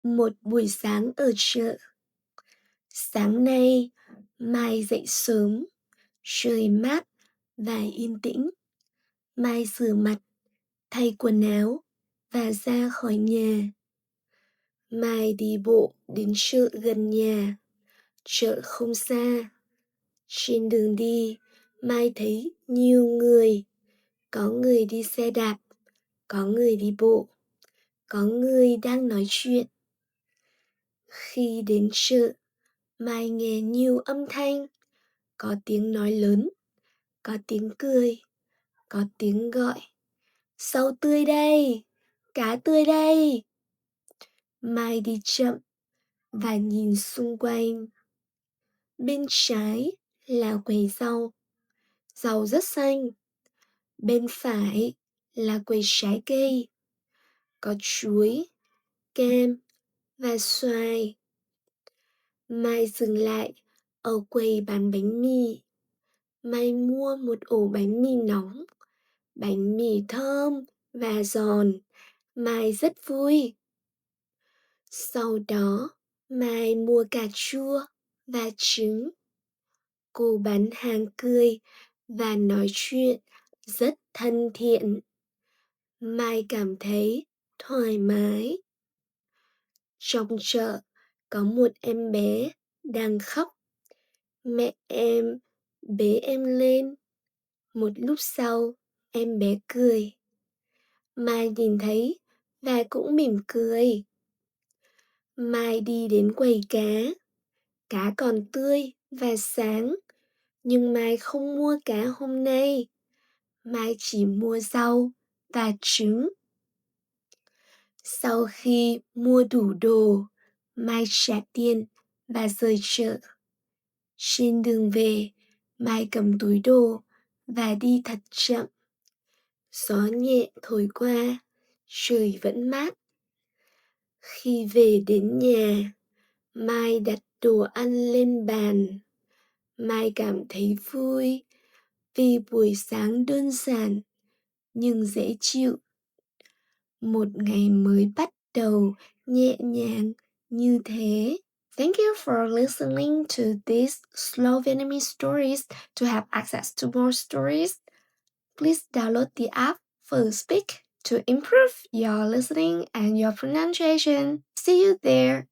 Một buổi sáng ở chợ. Sáng nay, Mai dậy sớm, trời mát và yên tĩnh. Mai rửa mặt, thay quần áo và ra khỏi nhà. Mai đi bộ đến chợ gần nhà. Chợ không xa. Trên đường đi, Mai thấy nhiều người. Có người đi xe đạp, có người đi bộ, có người đang nói chuyện. Khi đến chợ, Mai nghe nhiều âm thanh, có tiếng nói lớn, có tiếng cười, có tiếng gọi. Rau tươi đây, cá tươi đây. Mai đi chậm và nhìn xung quanh. Bên trái là quầy rau, rau rất xanh. Bên phải là quầy trái cây, có chuối, cam và xoài. Mai dừng lại ở quầy bán bánh mì. Mai mua một ổ bánh mì nóng, bánh mì thơm và giòn. Mai rất vui. Sau đó, Mai mua cà chua và trứng. Cô bán hàng cười và nói chuyện rất thân thiện. Mai cảm thấy thoải mái. Trong chợ có một em bé đang khóc. Mẹ em bế em lên. Một lúc sau, em bé cười. Mai nhìn thấy và cũng mỉm cười. Mai đi đến quầy cá. Cá còn tươi và sáng, nhưng Mai không mua cá hôm nay. Mai chỉ mua rau và trứng. Sau khi mua đủ đồ, Mai trả tiền và rời chợ. Trên đường về, Mai cầm túi đồ và đi thật chậm. Gió nhẹ thổi qua, trời vẫn mát. Khi về đến nhà, Mai đặt đồ ăn lên bàn. Mai cảm thấy vui vì buổi sáng đơn giản nhưng dễ chịu. Một ngày mới bắt đầu nhẹ nhàng như thế. Thank you for listening to these slow Vietnamese stories. To have access to more stories, please download the app for Speak to improve your listening and your pronunciation. See you there.